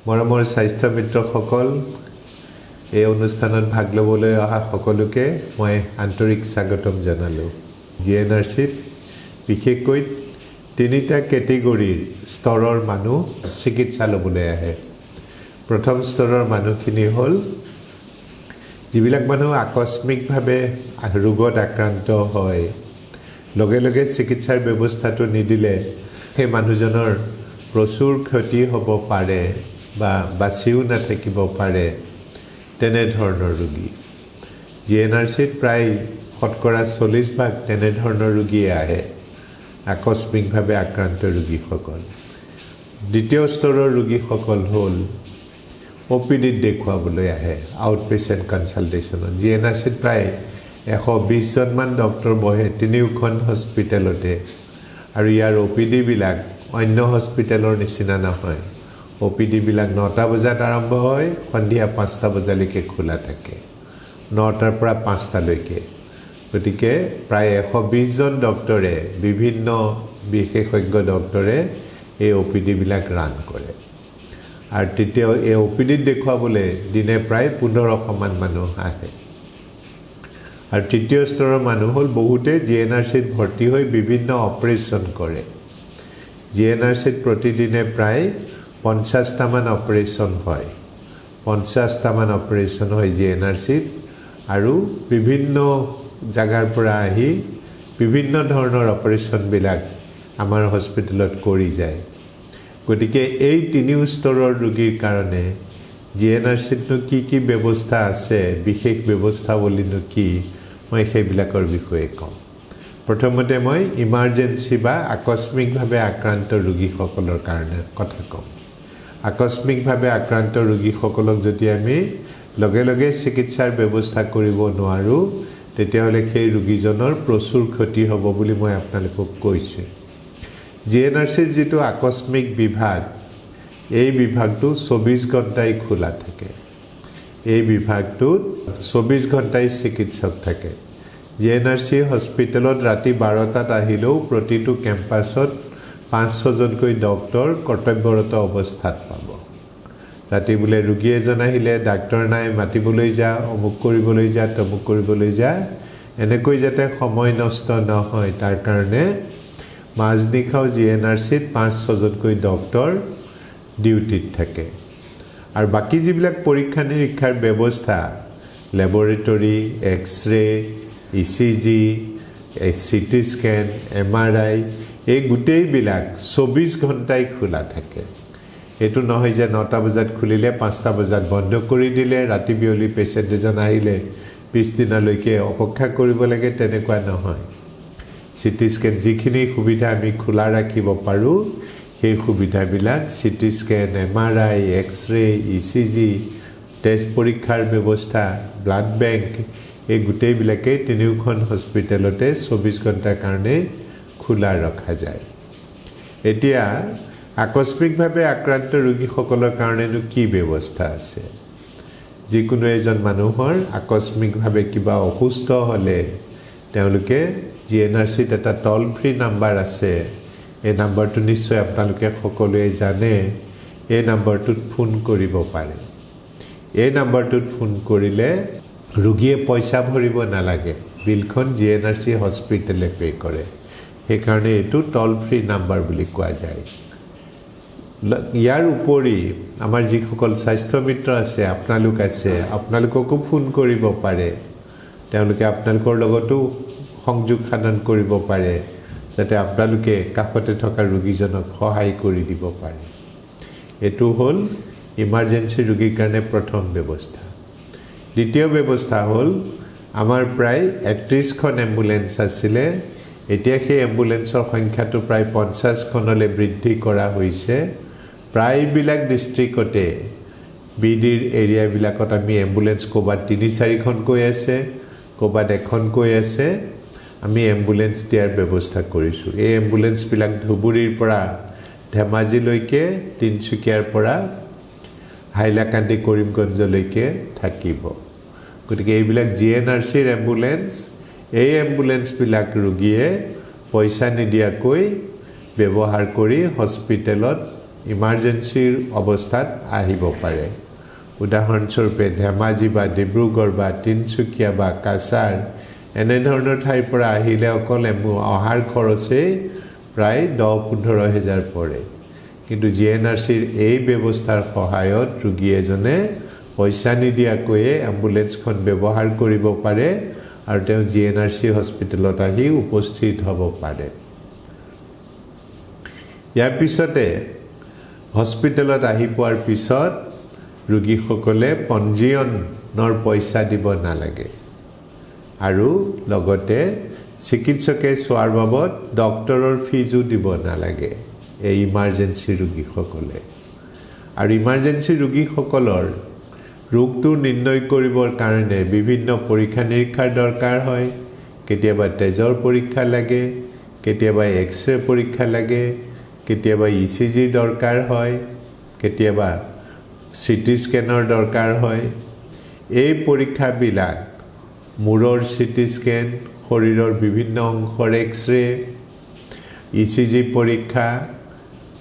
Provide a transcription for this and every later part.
মৰমৰ স্বাস্থ্য মিত্ৰসকল এই অনুষ্ঠানত ভাগ ল'বলৈ অহা সকলোকে মই আন্তৰিক স্বাগতম জনালোঁ জিএনআৰচিত বিশেষকৈ তিনিটা কেটেগৰীৰ স্তৰৰ মানুহ চিকিৎসা ল'বলৈ আহে প্ৰথম স্তৰৰ মানুহখিনি হ'ল যিবিলাক মানুহ আকস্মিকভাৱে ৰোগত আক্ৰান্ত হয় লগে লগে চিকিৎসাৰ ব্যৱস্থাটো নিদিলে সেই মানুহজনৰ প্ৰচুৰ ক্ষতি হ'ব পাৰে বা বাচিও নাথাকিব পাৰে তেনেধৰণৰ ৰোগী জিএনআৰচিত প্ৰায় শতকৰা 40% তেনেধৰণৰ ৰোগী আহে আকস্মিকভাৱে আক্ৰান্ত ৰোগীসকল দ্বিতীয় স্তৰৰ ৰোগীসকল হ'ল অপিডিত দেখুৱাবলৈ আহে আউট পেচেণ্ট কনচালটেশ্যনত জিএনআৰচিত প্ৰায় 120 জনমান ডক্টৰ বহে তিনিওখন হস্পিটেলতে আৰু ইয়াৰ অপিডিবিলাক অন্য হস্পিটেলৰ নিচিনা নহয় অপিডিবিলাক 9টা বজাত আৰম্ভ হয় সন্ধিয়া 5টা বজালৈকে খোলা থাকে 9টাৰ পৰা 5টালৈকে গতিকে প্ৰায় 120 জন ডক্টৰে বিভিন্ন বিশেষজ্ঞ ডক্টৰে এই অপিডিবিলাক ৰান কৰে আৰু তৃতীয় এই অপিডিত দেখুৱাবলৈ দিনে প্ৰায় 1500 মান মানুহ আহে আৰু তৃতীয় স্তৰৰ মানুহ হ'ল বহুতে জিএনআৰচিত ভৰ্তি হৈ বিভিন্ন অপাৰেশ্যন কৰে জিএনআৰচিত প্ৰতিদিনে প্ৰায় 50টা মান অপাৰেশ্যন হয় 50টা মান অপাৰেশ্যন হয় জিএনআৰচিত আৰু বিভিন্ন জাগাৰ পৰা আহি বিভিন্ন ধৰণৰ অপাৰেশ্যনবিলাক আমাৰ হস্পিটেলত কৰি যায় গতিকে এই তিনি স্তৰৰ ৰোগীৰ কাৰণে জিএনআৰচিতনো কি ব্যৱস্থা আছে বিশেষ ব্যৱস্থা বুলিনো কি মই সেইবিলাকৰ বিষয়ে কম প্ৰথমতে মই ইমাৰ্জেন্সি বা আকস্মিকভাৱে আক্ৰান্ত ৰোগীসকলৰ কাৰণে কথা কম আকস্মিকভাৱে আক্ৰান্ত ৰোগীসকলক যদি আমি লগে লগে চিকিৎসাৰ ব্যৱস্থা কৰিব নোৱাৰো তেতিয়াহ'লে সেই ৰোগীজনৰ প্ৰচুৰ ক্ষতি হ'ব বুলি মই আপোনালোকক কৈছোঁ জিএনআৰচিৰ যিটো আকস্মিক বিভাগ এই বিভাগটো 24 ঘণ্টাই খোলা থাকে এই বিভাগটোত 24 ঘণ্টাই চিকিৎসক থাকে জিএনআৰচি হস্পিটেলত ৰাতি 12টাত আহিলেও প্ৰতিটো কেম্পাছত 5-6 জনকৈ ডক্টৰ কৰ্তব্যৰত অৱস্থাত পাব ৰাতি বোলে ৰোগী এজন আহিলে ডাক্তৰ নাই মাতিবলৈ যা অমুক কৰিবলৈ যা তমুক কৰিবলৈ যা এনেকৈ যাতে সময় নষ্ট নহয় তাৰ কাৰণে মাজনিশাও জিএনআৰচিত 5-6 জনকৈ ডক্টৰ ডিউটিত থাকে আৰু বাকি যিবিলাক পৰীক্ষা নিৰীক্ষাৰ ব্যৱস্থা laboratory x-ray ECG CT scan MRI এই গোটেইবিলাক 24 ঘণ্টাই খোলা থাকে এটো নহয় যে 9টা বজাত খুলিলে 5টা বজাত বন্ধ কৰি দিলে ৰাতি বিয়লি পেশেন্ট এজন আহিলে পিছদিনালৈকে অপেক্ষা কৰিব লাগে তেনেকুৱা নহয় চিটি স্কেন যিখিনি সুবিধা আমি খোলা ৰাখিব পাৰো সেই সুবিধাবিলাক CT scan MRI x-ray ECG test পৰীক্ষাৰ ব্যৱস্থা ব্লাড বেংক এই গোটেইবিলাকে তিনিওখন হস্পিটেলতে 24 ঘণ্টাৰ কাৰণে খোলা ৰখা যায় এতিয়া আকস্মিকভাৱে আক্ৰান্ত ৰোগীসকলৰ কাৰণেনো কি ব্যৱস্থা আছে যিকোনো এজন মানুহৰ আকস্মিকভাৱে কিবা অসুস্থ হ'লে তেওঁলোকে জিএনআৰচিত এটা টল ফ্ৰী নাম্বাৰ আছে এই নাম্বাৰটো নিশ্চয় আপোনালোকে সকলোৱে জানে এই নাম্বাৰটোত ফোন কৰিব পাৰে এই নাম্বাৰটোত ফোন কৰিলে ৰোগীয়ে পইচা ভৰিব নালাগে বিলখন জিএনআৰচি হস্পিটেলে পে কৰে সেইকাৰণে এইটো টল ফ্ৰী নাম্বাৰ বুলি কোৱা যায় ইয়াৰ উপৰি আমাৰ যিসকল স্বাস্থ্য মিত্ৰ আছে আপোনালোক আছে আপোনালোককো ফোন কৰিব পাৰে তেওঁলোকে আপোনালোকৰ লগতো সংযোগ সাধন কৰিব পাৰে যাতে আপোনালোকে কাষতে থকা ৰোগীজনক সহায় কৰি দিব পাৰে এটো হ'ল ইমাৰ্জেন্সি ৰোগীৰ কাৰণে প্ৰথম ব্যৱস্থা দ্বিতীয় ব্যৱস্থা হ'ল আমাৰ প্ৰায় 31খন এম্বুলেন্স আছিলে এতিয়া সেই এম্বুলেন্সৰ সংখ্যাটো প্ৰায় 50খনলৈ বৃদ্ধি কৰা হৈছে প্ৰায়বিলাক ডিস্ট্ৰিক্টতে বিডিৰ এৰিয়াবিলাকত আমি এম্বুলেন্স কোবাত 3-4খন কৈ আছে কোবাত এখন কৈ আছে আমি এম্বুলেন্স দিয়াৰ ব্যৱস্থা কৰিছো এই এম্বুলেন্সবিলাক ধুবুৰীৰ পৰা ধেমাজিলৈকে তিনচুকীয়াৰ পৰা হাইলাকান্দি কৰিমগঞ্জলৈকে থাকিব গতিকে এইবিলাক জিএনআৰচিৰ এম্বুলেন্স এই এম্বুলেন্সবিলাক ৰোগীয়ে পইচা নিদিয়াকৈ ব্যৱহাৰ কৰি হস্পিটেলত ইমাৰ্জেঞ্চিৰ অৱস্থাত আহিব পাৰে উদাহৰণস্বৰূপে ধেমাজি বা ডিব্ৰুগড় বা তিনচুকীয়া বা কাছাৰ এনে ধৰণৰ ঠাইৰ পৰা আহিলে অকল অহাৰ খৰচেই প্ৰায় 10-15 হাজাৰ পৰে কিন্তু জিএনআৰচিৰ এই ব্যৱস্থাৰ সহায়ত ৰোগী এজনে পইচা নিদিয়াকৈয়ে এম্বুলেন্সখন ব্যৱহাৰ কৰিব পাৰে আৰু তেওঁ জিএনআৰচি হস্পিটেলত আহি উপস্থিত হ'ব পাৰে ইয়াৰ পিছতে হস্পিটেলত আহি পোৱাৰ পিছত ৰোগীসকলে পঞ্জীয়নৰ পইচা দিব নালাগে আৰু লগতে চিকিৎসকে চোৱাৰ বাবদ ডক্টৰৰ ফিজো দিব নালাগে এই ইমাৰ্জেঞ্চি ৰোগীসকলে আৰু ইমাৰ্জেঞ্চি ৰোগীসকলৰ ৰোগটো নিৰ্ণয় কৰিবৰ কাৰণে বিভিন্ন পৰীক্ষা নিৰীক্ষাৰ দৰকাৰ হয় কেতিয়াবা তেজৰ পৰীক্ষা লাগে কেতিয়াবা এক্সৰে পৰীক্ষা লাগে কেতিয়াবা ইচিজি দৰকাৰ হয় কেতিয়াবা সিটি স্কেনৰ দৰকাৰ হয় এই পৰীক্ষাবিলাক মূৰৰ সিটি স্কেন শৰীৰৰ বিভিন্ন অংশৰ এক্সৰে ইচিজি পৰীক্ষা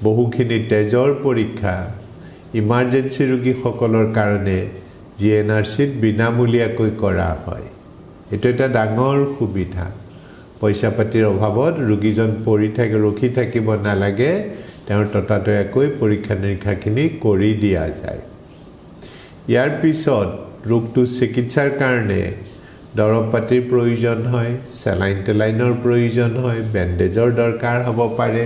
বহুখিনি তেজৰ পৰীক্ষা ইমাৰ্জেঞ্চি ৰোগীসকলৰ কাৰণে জিএনআৰচিত বিনামূলীয়াকৈ কৰা হয় এটো এটা ডাঙৰ সুবিধা পইচা পাতিৰ অভাৱত ৰোগীজন ৰখি থাকিব নালাগে তেওঁৰ ততাতৈয়াকৈ পৰীক্ষা নিৰীক্ষাখিনি কৰি দিয়া যায় ইয়াৰ পিছত ৰোগটো চিকিৎসাৰ কাৰণে দৰৱ পাতিৰ প্ৰয়োজন হয় চেলাইনৰ প্ৰয়োজন হয় বেণ্ডেজৰ দৰকাৰ হ'ব পাৰে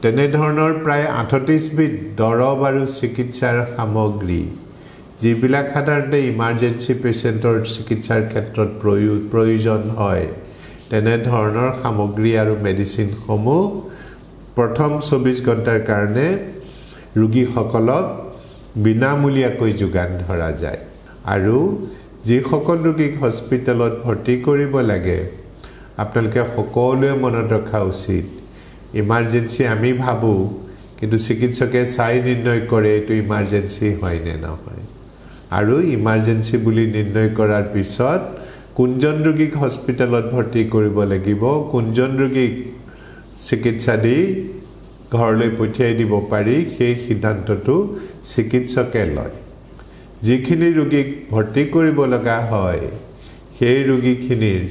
তেনে ধৰণৰ প্ৰায় 38 বিধ দৰৱ আৰু চিকিৎসাৰ সামগ্ৰী যিবিলাক সাধাৰণতে ইমাৰ্জেঞ্চি পেচেণ্টৰ চিকিৎসাৰ ক্ষেত্ৰত প্ৰয়োজন হয় তেনে ধৰণৰ সামগ্ৰী আৰু মেডিচিনসমূহ প্ৰথম 24 ঘণ্টাৰ কাৰণে ৰোগীসকলক বিনামূলীয়াকৈ যোগান ধৰা যায় আৰু যিসকল ৰোগীক হস্পিটেলত ভৰ্তি কৰিব লাগে আপোনালোকে সকলোৱে মনত ৰখা উচিত ইমাৰ্জেঞ্চি আমি ভাবো কিন্তু চিকিৎসকে চাই নিৰ্ণয় কৰে এইটো ইমাৰ্জেঞ্চি হয় নে নহয় আৰু ইমাৰ্জেঞ্চি বুলি নিৰ্ণয় কৰাৰ পিছত কোনজন ৰোগীক হস্পিটেলত ভৰ্তি কৰিব লাগিব কোনজন ৰোগীক চিকিৎসা দি ঘৰলৈ পঠিয়াই দিব পাৰি সেই সিদ্ধান্তটো চিকিৎসকে লয় যিখিনি ৰোগীক ভৰ্তি কৰিব লগা হয় সেই ৰোগীখিনিৰ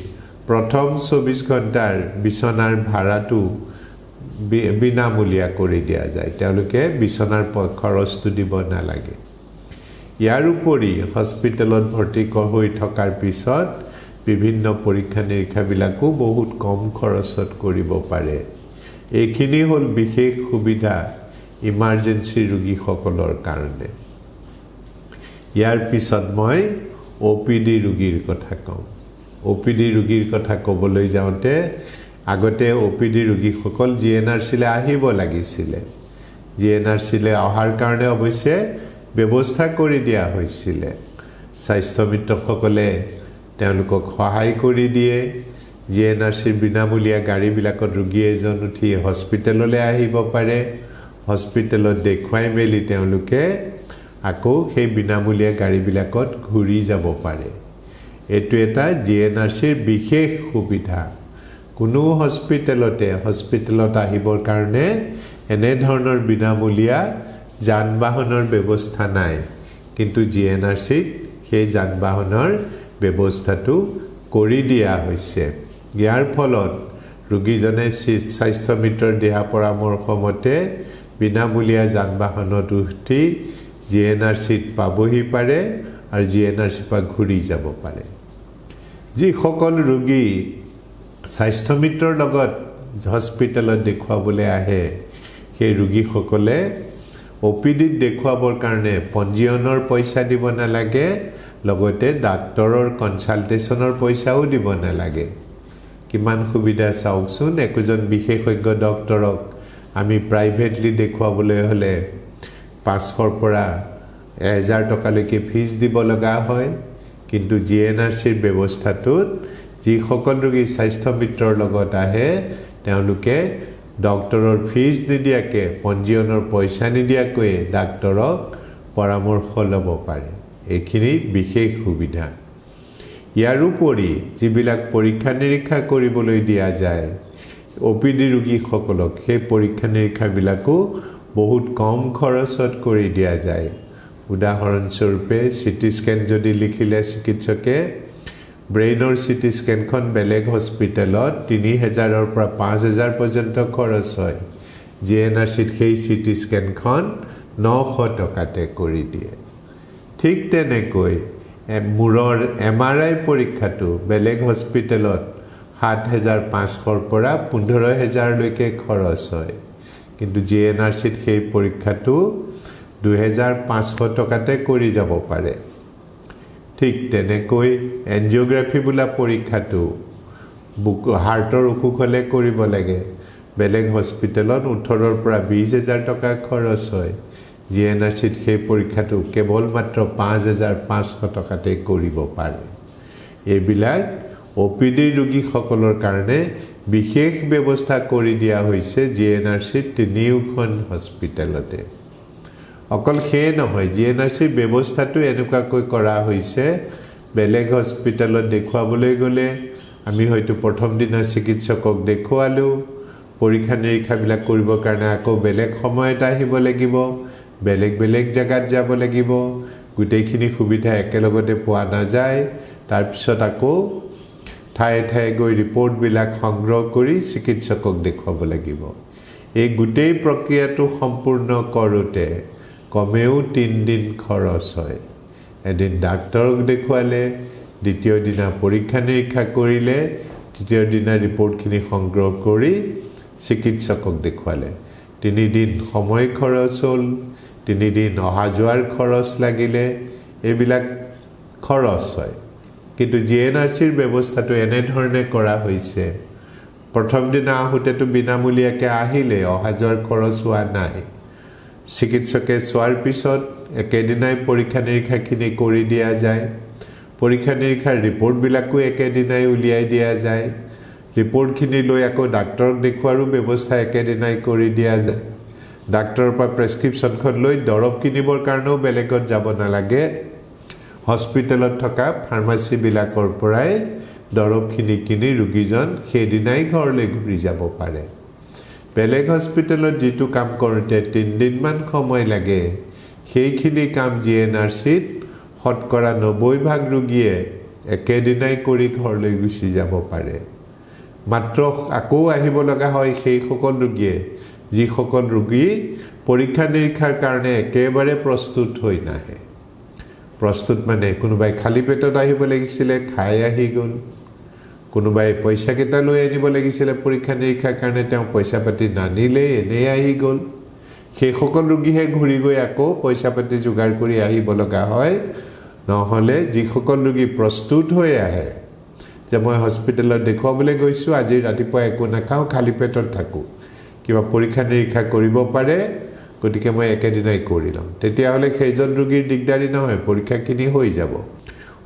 প্ৰথম 24 ঘণ্টাৰ বিছনাৰ ভাড়াটো বিনামূলীয়া কৰি দিয়া যায় তেওঁলোকে বিছনাৰ খৰচটো দিব নালাগে ইয়াৰ উপৰি হস্পিটেলত ভৰ্তি হৈ থকাৰ পিছত বিভিন্ন পৰীক্ষা নিৰীক্ষাবিলাকো বহুত কম খৰচত কৰিব পাৰে এইখিনি হ'ল বিশেষ সুবিধা ইমাৰ্জেঞ্চি ৰোগীসকলৰ কাৰণে ইয়াৰ পিছত মই ওপিডি ৰোগীৰ কথা কম ওপিডি ৰোগীৰ কথা ক'বলৈ যাওঁতে আগতে ওপিডি ৰোগীসকল জিএনআৰচিলে আহিব লাগিছিলে জিএনআৰচিলে অহাৰ কাৰণে অৱশ্যে ব্যৱস্থা কৰি দিয়া হৈছিলে স্বাস্থ্য মিত্ৰসকলে তেওঁলোকক সহায় কৰি দিয়ে জিএনআৰচিৰ বিনামূলীয়া গাড়ীবিলাকত ৰোগী এজন উঠি হস্পিটেললৈ আহিব পাৰে হস্পিটেলত দেখুৱাই মেলি তেওঁলোকে আকৌ সেই বিনামূলীয়া গাড়ীবিলাকত ঘূৰি যাব পাৰে এইটো এটা জিএনআৰচিৰ বিশেষ সুবিধা কোনো হস্পিটেলত আহিবৰ কাৰণে এনে ধৰণৰ বিনামূলীয়া যান-বাহনৰ ব্যৱস্থা নাই কিন্তু জিএনআৰচিত সেই যান-বাহনৰ ব্যৱস্থাটো কৰি দিয়া হৈছে ইয়াৰ ফলত ৰোগীজনে স্বাস্থ্য মিত্ৰৰ দিহা পৰামৰ্শ মতে বিনামূলীয়া যান-বাহনত উঠি জিএনআৰচিত পাবহি পাৰে আৰু জিএনআৰচিৰ পৰা ঘূৰি যাব পাৰে যিসকল ৰোগী স্বাস্থ্য মিত্ৰৰ লগত হস্পিটেলত দেখুৱাবলৈ আহে সেই ৰোগীসকলে ওপিডিত দেখুৱাবৰ কাৰণে পঞ্জীয়নৰ পইচা দিব নালাগে লগতে ডাক্তৰৰ কনসালটেশ্যনৰ পইচাও দিব নালাগে কিমান সুবিধা চাওকচোন একজন বিশেষজ্ঞ ডক্টৰক আমি প্ৰাইভেটলি দেখুৱাবলৈ হ'লে 500ৰ পৰা 1000 টকালৈকে ফিজ দিব লগা হয় কিন্তু জিএনআৰচিৰ ব্যৱস্থাটোত যিসকল ৰোগী স্বাস্থ্য মিত্ৰৰ লগত আহে তেওঁলোকে ডক্টৰৰ ফিজ নিদিয়াকে পঞ্জীয়নৰ পইচা নিদিয়াকৈ ডাক্তৰক পৰামৰ্শ ল'ব পাৰে এইখিনি বিশেষ সুবিধা ইয়াৰ উপৰি যিবিলাক পৰীক্ষা নিৰীক্ষা কৰিবলৈ দিয়া যায় ওপিডি ৰোগীসকলক সেই পৰীক্ষা নিৰীক্ষাবিলাকো বহুত কম খৰচত কৰি দিয়া যায় উদাহৰণস্বৰূপে সিটি স্ক্যান যদি লিখিলে চিকিৎসকে ব্ৰেইনৰ সিটি স্ক্যানখন বেলেগ হস্পিটেলত 3000 ৰ পৰা 5000 পৰ্যন্ত খৰচ হয় জিএনআৰসিত সেই সিটি স্ক্যানখন 900 টকাতে কৰি দিয়ে ঠিক তেনেকৈ মূৰৰ এমআৰআই পৰীক্ষাটো বেলেগ হস্পিটেলত 7500 ৰ পৰা 15000 লৈকে খৰচ হয় কিন্তু জিএনআৰসিত সেই পৰীক্ষাটো 2500 টকাতে কৰি যাব পাৰে ঠিক তেনেকৈ এনজিওগ্ৰাফি বোলা পৰীক্ষাটো হাৰ্টৰ অসুখ হলে কৰিব লাগে বেলেগ হস্পিটেলত 18 ৰ পৰা 20000 টকা খৰচ হয় জিএনআৰসিত সেই পৰীক্ষাটো কেৱল মাত্ৰ 5500 টকাতে কৰিব পাৰে এইবিলাক ওপিডি ৰোগীসকলৰ কাৰণে বিশেষ ব্যৱস্থা কৰি দিয়া হৈছে জিএনআৰসিত তিনিওখন হস্পিটেলতে অকল সেই নহয় জিএনআৰসিৰ ব্যৱস্থাটো এনেকুৱাকৈ কৰা হৈছে বেলেগ হস্পিটেলত দেখুৱাবলৈ গলে আমি হয়তো প্ৰথম দিনা চিকিৎসকক দেখুৱালো পৰীক্ষা নিৰীক্ষাবিলাক কৰিবৰ কাৰণে আকৌ বেলেগ সময়ত আহিব লাগিব বেলেগ বেলেগ জায়গাত যাব লাগিব গোটেইখিনি সুবিধা একেলগতে পোৱা নাযায় তাৰ পিছত আকৌ ঠায়ে ঠায়ে গৈ ৰিপৰ্টবিলাক সংগ্ৰহ কৰি চিকিৎসকক দেখুৱাব লাগিব এই গোটেই প্ৰক্ৰিয়াটো সম্পূৰ্ণ কৰোতে কমেও 3 দিন খৰচ হয় এদিন ডাক্তৰক দেখুৱালে দ্বিতীয় দিনা পৰীক্ষা নিৰীক্ষা কৰিলে তৃতীয় দিনা ৰিপৰ্টখিনি সংগ্ৰহ কৰি চিকিৎসকক দেখুৱালে 3 দিন সময় খৰচ হ'ল 3 দিন অহা যোৱাৰ খৰচ লাগিলে এইবিলাক খৰচ হয় কিন্তু জিএনআৰসিৰ ব্যৱস্থাটো এনে ধৰণে কৰা হৈছে প্ৰথম দিনা আহোতেতো বিনামূলীয়াকৈ আহিলে অহা যোৱাৰ খৰচ হোৱা নাই চিকিৎসকে চোৱাৰ পিছত একেদিনাই পৰীক্ষা নিৰীক্ষাখিনি কৰি দিয়া যায় পৰীক্ষা নিৰীক্ষাৰ ৰিপৰ্টবিলাকো একেদিনাই উলিয়াই দিয়া যায় ৰিপৰ্টখিনি লৈ আকৌ ডাক্তৰক দেখুৱাৰো ব্যৱস্থা একেদিনাই কৰি দিয়া যায় ডাক্তৰৰ পৰা প্ৰেছক্ৰিপশ্যনখন লৈ দৰৱ কিনিবৰ কাৰণেও বেলেগত যাব নালাগে হস্পিটেলত থকা ফাৰ্মাচীবিলাকৰ পৰাই দৰৱখিনি কিনি ৰোগীজন সেইদিনাই ঘৰলৈ ঘূৰি যাব পাৰে বেলেগ হস্পিটেলত যেটো কাম কৰোতে 3 দিনমান সময় লাগে সেইখিনি কাম জিএনআৰসিত শতকৰা 90% ৰোগীয়ে একেদিনাই কৰি ঘৰলৈ গুচি যাব পাৰে মাত্ৰ আকৌ আহিব লগা হয় সেই সকল ৰোগীয়ে যি সকল ৰোগী পৰীক্ষা নিৰীক্ষাৰ কাৰণে একেবাৰে প্ৰস্তুত হৈ নাহে প্ৰস্তুত মানে কোনোবাই খালি পেটত আহিব লাগিছিল খাই আহি গল কোনোবাই পইচা কেটা লৈ আনিব লাগিছিল পৰীক্ষা নিৰীক্ষাৰ কাৰণে তেওঁ পইচা পাতি নানিলে এনে আহি গল সেই সকল ৰোগীহে ঘূৰি গৈ আকৌ পইচা পাতি যোগাৰ কৰি আহিব লগা হয় নহলে যি সকল ৰোগী প্ৰস্তুত হৈ আহে যে মই হস্পিটেলত দেখুৱাবলৈ গৈছো আজি ৰাতিপুৱা একো নাখাওঁ খালি পেটত থাকো কিবা পৰীক্ষা নিৰীক্ষা কৰিব পাৰে গতিকে মই একেদিনাই কৰি লম তেতিয়া হলে সেইজন ৰোগীৰ দিগদাৰি নহয় পৰীক্ষাখিনি হৈ যাব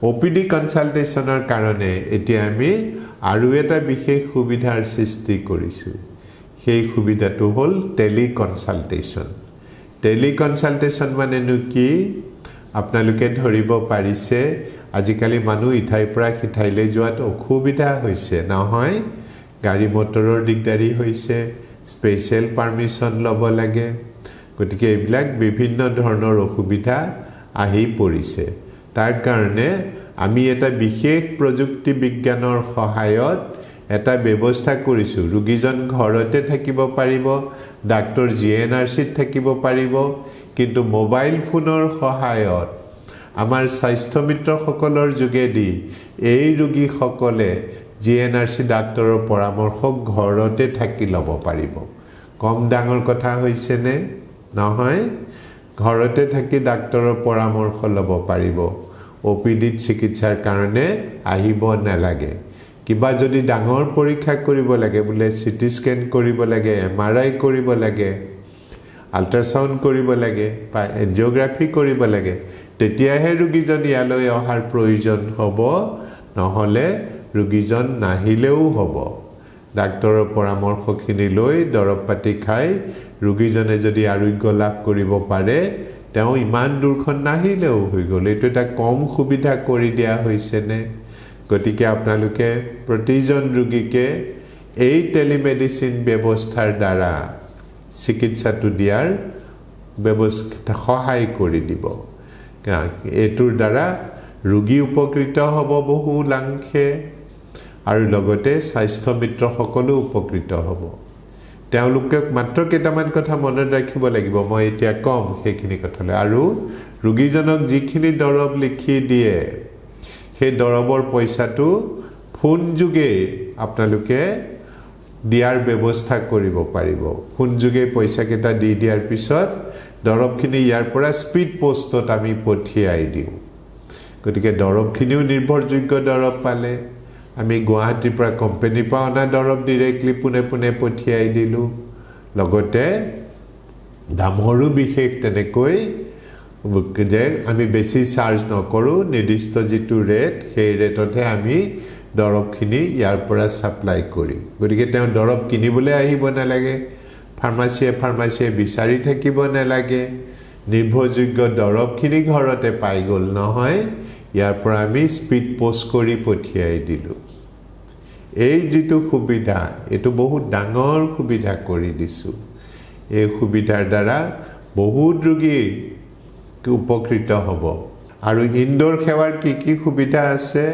ওপিডি কনসালটেশনৰ কাৰণে এতিয়া আমি আৰু এটা বিশেষ সুবিধাৰ সৃষ্টি কৰিছো সেই সুবিধাটো হল টেলি কনসালটেশন মানে কি আপোনালোকে ধৰিব পাৰিছে আজিকালি মানুহ ইঠাইৰ পৰা সিঠাইলৈ যোৱাত অসুবিধা হৈছে নহয় গাড়ী মটৰৰ দিগদাৰি হৈছে স্পেশাল পাৰমিশন ল'ব লাগে গতিকে এইবিলাক বিভিন্ন ধৰণৰ অসুবিধা আহি পৰিছে তাৰ কাৰণে আমি এটা বিশেষ প্ৰযুক্তি বিজ্ঞানৰ সহায়ত এটা ব্যৱস্থা কৰিছো ৰোগীজন ঘৰতে থাকিব পাৰিব ডাক্তৰ জিএনআৰসিত থাকিব পাৰিব কিন্তু মোবাইল ফোনৰ সহায়ত আমাৰ স্বাস্থ্য মিত্ৰসকলৰ যোগেদি এই ৰোগীসকলে জিএনআৰসি ডাক্তৰৰ পৰামৰ্শ ঘৰতে থাকি ল'ব পাৰিব কম ডাঙৰ কথা হৈছে নে নহয় ঘৰতে থাকি ডাক্তৰৰ পৰামৰ্শ ল'ব পাৰিব ওপিডি চিকিৎসাৰ কাৰণে আহিব নালাগে কিবা যদি ডাঙৰ পৰীক্ষা কৰিব লাগে বোলে সিটি স্ক্যান কৰিব লাগে এমআৰআই কৰিব লাগে আল্ট্ৰাসাউন্ড কৰিব লাগে বা এনজিওগ্ৰাফি কৰিব লাগে তেতিয়াহে ৰোগীজন ইয়ালৈ অহাৰ প্ৰয়োজন হ'ব নহলে ৰোগীজন নাহিলেও হ'ব ডাক্তৰৰ পৰামৰ্শখিনি লৈ দৰৱ পাতি খাই ৰোগীজনে যদি আৰোগ্য লাভ কৰিব পাৰে তেওঁ ইমান দূৰখন নাহিলেও হৈ গ'ল এইটো এটা কম সুবিধা কৰি দিয়া হৈছে নে গতিকে আপোনালোকে প্ৰতিজন ৰোগীকে এই টেলিমেডিসিন ব্যৱস্থাৰ দ্বাৰা চিকিৎসাটো দিয়াৰ ব্যৱস্থা সহায় কৰি দিব এটোৰ দ্বাৰা ৰোগী উপকৃত হ'ব বহু লাংখে আৰু লগতে স্বাস্থ্য মিত্ৰ সকলো উপকৃত হ'ব তেওঁলোকক মাত্ৰ কেইটামান কথা মনত ৰাখিব লাগিব মই এতিয়া কম সেইখিনি কথালে আৰু ৰোগীজনক যিখিনি দৰৱ লিখি দিয়ে সেই দৰৱৰ পইচাটো ফোন যোগে আপোনালোকে দিয়াৰ ব্যৱস্থা কৰিব পাৰিব ফোন যোগে পইচা কেইটা দি দিয়াৰ পিছত দৰৱখিনি ইয়াৰ পৰা স্পীড পোষ্টত আমি পঠিয়াই দিওঁ গতিকে দৰৱখিনিও নিৰ্ভৰযোগ্য দৰৱ পালে আমি গুৱাহাটীৰ পৰা কোম্পানীৰ পৰা অনা দৰৱ ডাইৰেক্টলি পুনে পুনে পঠিয়াই দিলোঁ লগতে দামৰো বিশেষ তেনেকৈ যে আমি বেছি চাৰ্জ নকৰোঁ নিৰ্দিষ্ট যিটো ৰেট সেই ৰেটতহে আমি দৰৱখিনি ইয়াৰ পৰা সাপ্লাই কৰিম গতিকে তেওঁ দৰৱ কিনিবলৈ আহিব নালাগে ফাৰ্মাসিয়ে বিচাৰি থাকিব নালাগে নিৰ্ভৰযোগ্য দৰৱখিনি ঘৰতে পাই গ'ল নহয় ইয়াৰ পৰা আমি স্পীড পোষ্ট কৰি পঠিয়াই দিলোঁ এই যিটো সুবিধা এটো বহুত ডাঙৰ সুবিধা কৰি দিছোঁ এই সুবিধাৰ দ্বাৰা বহুত ৰোগী উপকৃত হ'ব আৰু ইনডোৰ সেৱাৰ কি সুবিধা আছে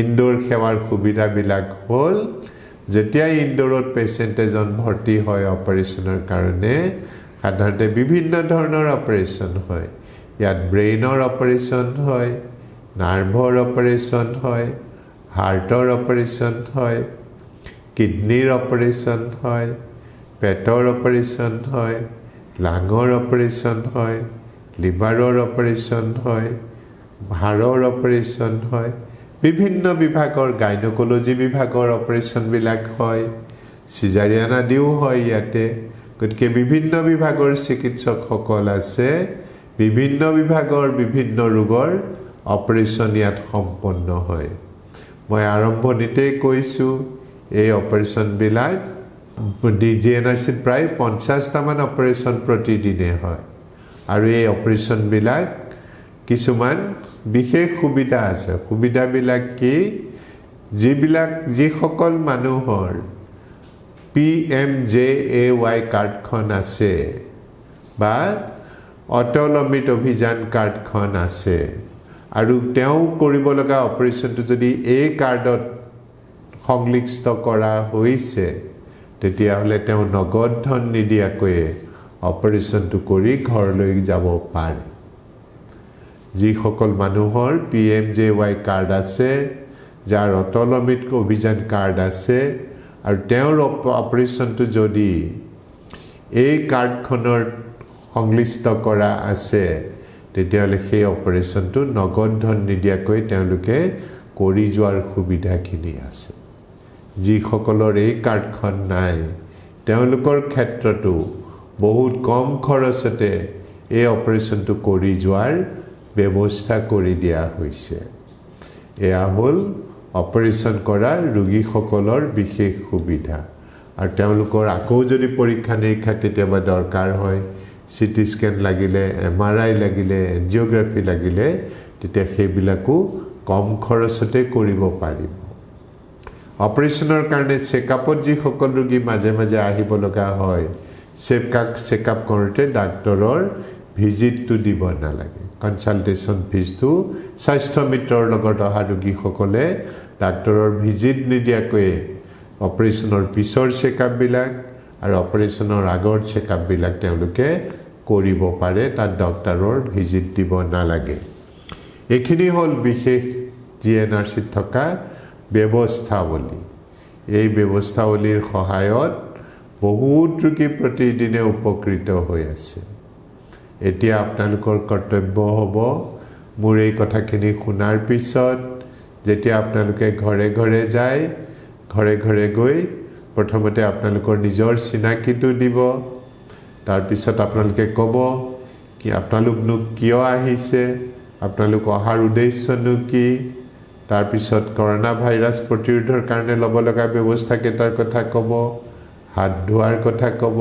ইনডোৰ সেৱাৰ সুবিধাবিলাক হ'ল যেতিয়া ইনডোৰত পেশেন্ট এজন ভৰ্তি হয় অপাৰেশনৰ কাৰণে সাধাৰণতে বিভিন্ন ধৰণৰ অপাৰেশন হয় ইয়াত ব্ৰেইনৰ অপাৰেশন হয় নাৰ্ভৰ অপাৰেশন হয় হাৰ্টৰ অপাৰেশন হয় কিডনিৰ অপাৰেশন হয় পেটৰ অপাৰেশন হয় লাঙৰ অপাৰেশন হয় লিভাৰৰ অপাৰেশন হয় হাড়ৰ অপাৰেশন হয় বিভিন্ন বিভাগৰ গাইনোকোলজি বিভাগৰ অপাৰেশন বিলাক হয় সিজাৰিয়ান আদিও হয় ইয়াতে গতিকে বিভিন্ন বিভাগৰ চিকিৎসকসকল আছে বিভিন্ন বিভাগৰ বিভিন্ন ৰোগৰ অপাৰেশন ইয়াত সম্পন্ন হয় মই আৰম্ভণিতে কৈছো এই অপাৰেশন বিলাক ডিজিএনআৰসিত প্ৰায় 50 টামান অপাৰেশন প্ৰতিদিনে হয় আৰু এই অপাৰেশন বিলাক কিছুমান বিশেষ সুবিধা আছে সুবিধাবিলাক কি যিসকল মানুহৰ PMJAY কাৰ্ডখন আছে বা অটল অমৃত অভিযান কাৰ্ডখন আছে আৰু তেওঁ কৰিব লগা অপাৰেশনটো যদি এই কাৰ্ডত সংলিষ্ট কৰা হৈছে তেতিয়াহ'লে তেওঁ নগদ ধন নিদিয়াকৈ অপাৰেশনটো কৰি ঘৰলৈ যাব পাৰে যিসকল মানুহৰ PMJAY কাৰ্ড আছে যাৰ অটল অমৃত অভিযান কাৰ্ড আছে আৰু তেওঁৰ অপাৰেশনটো যদি এই কাৰ্ডখনৰ সংলিষ্ট কৰা আছে তেতিয়াহ'লে সেই অপাৰেশনটো নগদ ধন নিদিয়াকৈ তেওঁলোকে কৰি যোৱাৰ সুবিধাখিনি আছে যিসকলৰ এই কাৰ্ডখন নাই তেওঁলোকৰ ক্ষেত্ৰতো বহুত কম খৰচতে এই অপাৰেশনটো কৰি যোৱাৰ ব্যৱস্থা কৰি দিয়া হৈছে এয়া হ'ল অপাৰেশন কৰা ৰোগীসকলৰ বিশেষ সুবিধা আৰু তেওঁলোকৰ আকৌ যদি পৰীক্ষা নিৰীক্ষা কেতিয়াবা দৰকাৰ হয় সিটি স্ক্যান লাগিলে MRI লাগিলে এনজিওগ্ৰাফি লাগিলে তেতিয়া সেইবিলাকো কম খৰচতে কৰিব পাৰিব অপাৰেশনৰ কাৰণে চেকআপত যিসকল ৰোগী মাজে মাজে আহিব লগা হয় চেকআপ কৰোঁতে ডাক্তৰৰ ভিজিটটো দিব নালাগে কনসালটেশন ফিজটো স্বাস্থ্য মিত্ৰৰ লগত অহা ৰোগীসকলে ডাক্তৰৰ ভিজিট নিদিয়াকৈ অপাৰেশনৰ পিছৰ চেকআপ বিলাক আৰু অপাৰেশনৰ আগৰ চেকআপ বিলাক তেওঁলোকে কৰিব পাৰে তাত ডক্টৰৰ ভিজিট দিব নালাগে এখিনি হ'ল বিশেষ জিএনআৰসিত থকা ব্যৱস্থাৱলী এই ব্যৱস্থাৱলীৰ সহায়ত বহুত ৰোগী প্ৰতিদিনে উপকৃত হৈ আছে এতিয়া আপোনালোকৰ কৰ্তব্য হ'ব মোৰ এই কথাখিনি শুনাৰ পিছত যেতিয়া আপোনালোকে ঘৰে ঘৰে যায় ঘৰে ঘৰে গৈ প্ৰথমতে আপোনালোকৰ নিজৰ চিনাকিটো দিব তাৰ পিছত আপোনালোকে ক'ব কি আপোনালোকনো কিয় আহিছে আপোনালোক অহাৰ উদ্দেশ্যনো কি তাৰ পিছত কৰোনা ভাইৰাছ প্ৰতিৰোধৰ কাৰণে ল'ব লগা ব্যৱস্থা কেইটাৰ কথা ক'ব হাত ধোৱাৰ কথা ক'ব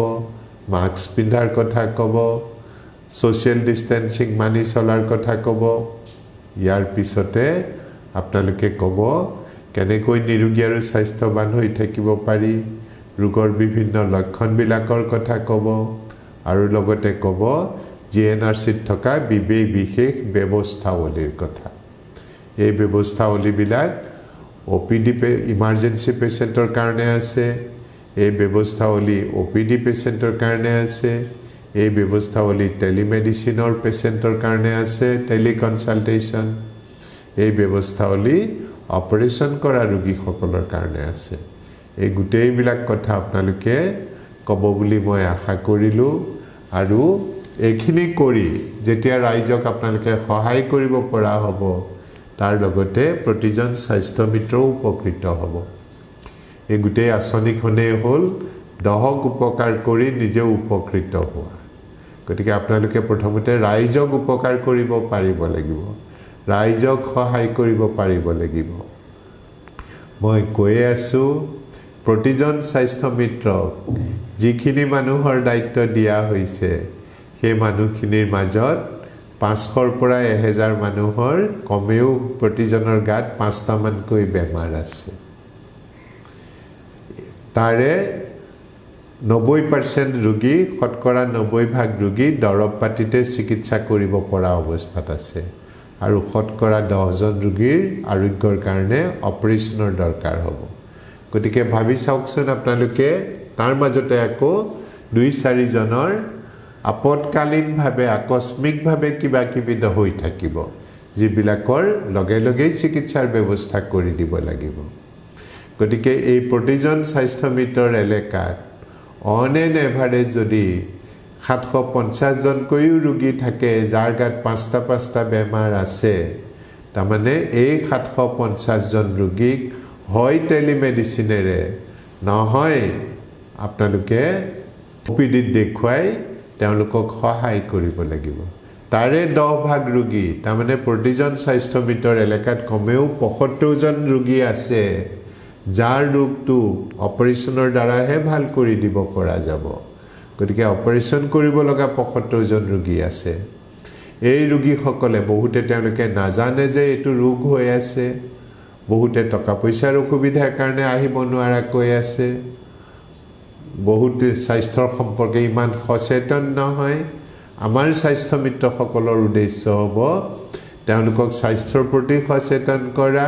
মাস্ক পিন্ধাৰ কথা ক'ব সোশ্যাল ডিস্টেন্সিং মানি চলাৰ কথা ক'ব ইয়াৰ পিছতে আপোনালোকে ক'ব কেনেকৈ নিৰোগী আৰু স্বাস্থ্যৱান হৈ থাকিব পাৰি ৰোগৰ বিভিন্ন লক্ষণবিলাকৰ কথা ক'ব আৰু লগতে ক'ব জিএনআৰচিত থকা বিশেষ ব্যৱস্থাৱলীৰ কথা এই ব্যৱস্থাৱলীবিলাক ওপিডি ইমাৰ্জেন্সি পেশেন্টৰ কাৰণে আছে এই ব্যৱস্থাৱলী ওপিডি পেশেন্টৰ কাৰণে আছে এই ব্যৱস্থাৱলী টেলিমেডিসিনৰ পেশেন্টৰ কাৰণে আছে টেলিকনসালটেশন এই ব্যৱস্থাৱলী অপাৰেশন কৰা ৰোগীসকলৰ কাৰণে আছে এই গোটেইবিলাক কথা আপোনালোকে ক'ব বুলি মই আশা কৰিলো আৰু এইখিনি কৰি যেতিয়া ৰাইজক আপোনালোকে সহায় কৰিব পৰা হ'ব তাৰ লগতে প্ৰতিজন স্বাস্থ্য মিত্ৰ উপকৃত হ'ব এই গোটেই আঁচনিখনে হ'ল দহক উপকাৰ কৰি নিজে উপকৃত হোৱা গতিকে আপোনালোকে প্ৰথমতে ৰাইজক উপকাৰ কৰিব পাৰিব লাগিব ৰাইজক সহায় কৰিব পাৰিব লাগিব মই কৈ আছো প্ৰতিজন স্বাস্থ্য মিত্ৰক যিখিনি মানুহৰ দায়িত্ব দিয়া হৈছে সেই মানুহখিনিৰ মাজত 500ৰ পৰা 1000 মানুহৰ কমেও প্ৰতিজনৰ গাত 5টা মানকৈ বেমাৰ আছে তাৰে 90% ৰোগী শতকৰা 90% ৰোগী দৰৱ পাতিতে চিকিৎসা কৰিব পৰা অৱস্থাত আছে আৰু শতকৰা 10 জন ৰোগীৰ আৰোগ্যৰ কাৰণে অপাৰেশনৰ দৰকাৰ হ'ব গতিকে ভাবি চাওকচোন আপোনালোকে তাৰ মাজতে আকৌ 2-4 জনৰ আপতকালীনভাৱে আকস্মিকভাৱে কিবা কিবি হৈ থাকিব যিবিলাকৰ লগে লগে চিকিৎসাৰ ব্যৱস্থা কৰি দিব লাগিব গতিকে এই প্ৰতিজন স্বাস্থ্য মিত্ৰৰ এলেকাত অন এন এভাৰেজ যদি 750 জনকৈও ৰোগী থাকে যাৰ গাত 5টা বেমাৰ আছে তাৰমানে এই 750 জন ৰোগীক হয় টেলিমেডিসিনেৰে নহয় আপোনালোকে ওপিডিত দেখুৱাই তেওঁলোকক সহায় কৰিব লাগিব তাৰে 10% ৰোগী তাৰমানে প্ৰতিজন স্বাস্থ্য মিত্ৰৰ এলেকাত কমেও 75 জন ৰোগী আছে যাৰ ৰোগটো অপাৰেশনৰ দ্বাৰাহে ভাল কৰি দিব পৰা যাব গতিকে অপাৰেশন কৰিব লগা 75 জন ৰোগী আছে এই ৰোগীসকলে বহুতে তেওঁলোকে নাজানে যে এটো ৰোগ হৈ আছে বহুতে টকা পইচাৰ অসুবিধাৰ কাৰণে আহিব নোৱাৰা কৈ আছে বহুত স্বাস্থ্যৰ সম্পৰ্কে ইমান সচেতন নহয় আমাৰ স্বাস্থ্য মিত্ৰসকলৰ উদ্দেশ্য হ'ব তেওঁলোকক স্বাস্থ্যৰ প্ৰতি সচেতন কৰা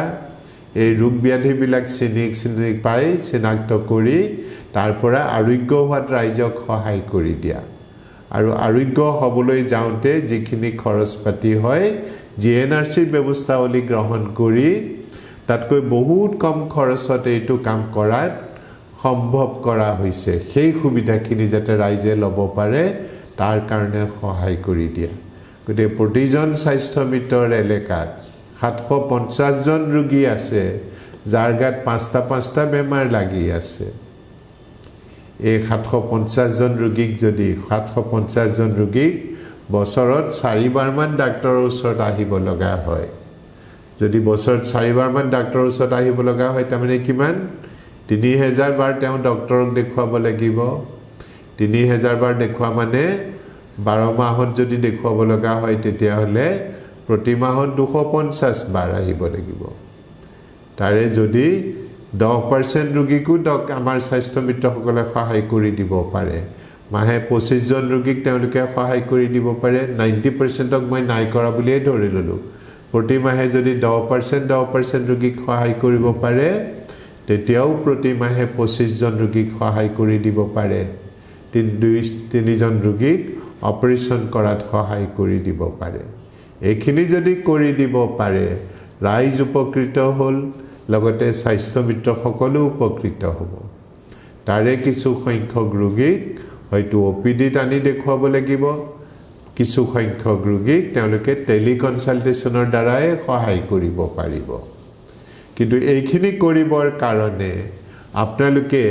এই ৰোগ ব্যাধিবিলাক পাই চিনাক্ত কৰি তাৰ পৰা আৰোগ্য হোৱাত ৰাইজক সহায় কৰি দিয়া আৰু আৰোগ্য হ'বলৈ যাওঁতে যিখিনি খৰচ পাতি হয় জিএনআৰচিৰ ব্যৱস্থাৱলী গ্ৰহণ কৰি তাতকৈ বহুত কম খৰচত এইটো কাম কৰাত সম্ভৱ কৰা হৈছে সেই সুবিধাখিনি যাতে ৰাইজে ল'ব পাৰে তাৰ কাৰণে সহায় কৰি দিয়া গতিকে প্ৰতিজন স্বাস্থ্য মিত্ৰৰ এলেকাত 750 জন ৰোগী আছে যাৰ গাত 5টা বেমাৰ লাগি আছে এই 750 জন ৰোগীক যদি 750 জন ৰোগীক বছৰত 4 বাৰ মান ডাক্তৰৰ ওচৰত আহিব লগা হয় যদি বছৰত 4 বাৰ মান ডাক্তৰৰ ওচৰত আহিব লগা হয় তাৰমানে কিমান 3000 বাৰ তেওঁ ডক্টৰক দেখুৱাব লাগিব 3000 বাৰ দেখুৱা মানে 12 মাহত যদি দেখুৱাব লগা হয় তেতিয়া হলে প্ৰতি মাহত 250 বাৰ আহিব লাগিব তাৰে যদি 10% ৰোগীকো আমাৰ স্বাস্থ্য মিত্ৰসকলে সহায় কৰি দিব পাৰে মাহে 25 জন ৰোগীক তেওঁলোকে সহায় কৰি দিব পাৰে 90%ক মই নাই কৰা বুলিয়ে ধৰি ললো প্ৰতি মাহে যদি 10% ৰোগীক সহায় কৰিব পাৰে তেতিয়াও প্ৰতি মাহে 25 জন ৰোগীক সহায় কৰি দিব পাৰে 2-3 জন ৰোগীক অপাৰেশন কৰাত সহায় কৰি দিব পাৰে এইখিনি যদি কৰি দিব পাৰে ৰাইজ উপকৃত হ'ল লগতে স্বাস্থ্য মিত্ৰ সকলো উপকৃত হ'ব তাৰে কিছু সংখ্যক ৰোগীক হয়তো ওপিডিত আনি দেখুৱাব লাগিব কিছু সংখ্যক ৰোগীক তেওঁলোকে টেলিকনসালটেশনৰ দ্বাৰাই সহায় কৰিব পাৰিব কিন্তু এইখিনি কৰিবৰ কাৰণে আপোনালোকে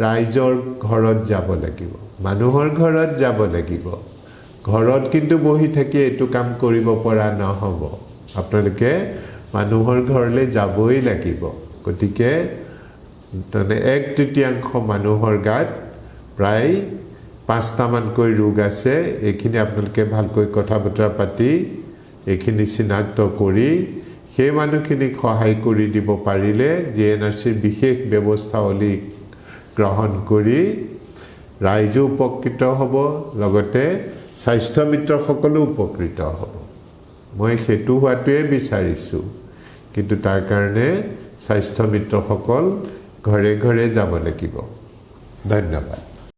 ৰাইজৰ ঘৰত যাব লাগিব মানুহৰ ঘৰত যাব লাগিব ঘৰত কিন্তু বহি থাকি এটো কাম কৰিব পৰা নহব আপোনালোকে মানুহৰ ঘৰলৈ যাবই লাগিব গতিকে তনে 1/3 মানুহৰ গাত প্ৰায় 5টা মানকৈ ৰোগ আছে এইখিনি আপোনালোকে ভালকৈ কথা বতৰা পাতি এইখিনি চিনাক্ত কৰি সেই মানুহখিনিক সহায় কৰি দিব পাৰিলে জিএনআৰচিৰ বিশেষ ব্যৱস্থাৱলী গ্ৰহণ কৰি ৰাইজো উপকৃত হ'ব লগতে স্বাস্থ্য মিত্ৰসকলো উপকৃত হ'ব মই সেইটো হোৱাটোৱে বিচাৰিছোঁ কিন্তু তাৰ কাৰণে স্বাস্থ্য মিত্ৰসকল ঘৰে ঘৰে যাব লাগিব ধন্যবাদ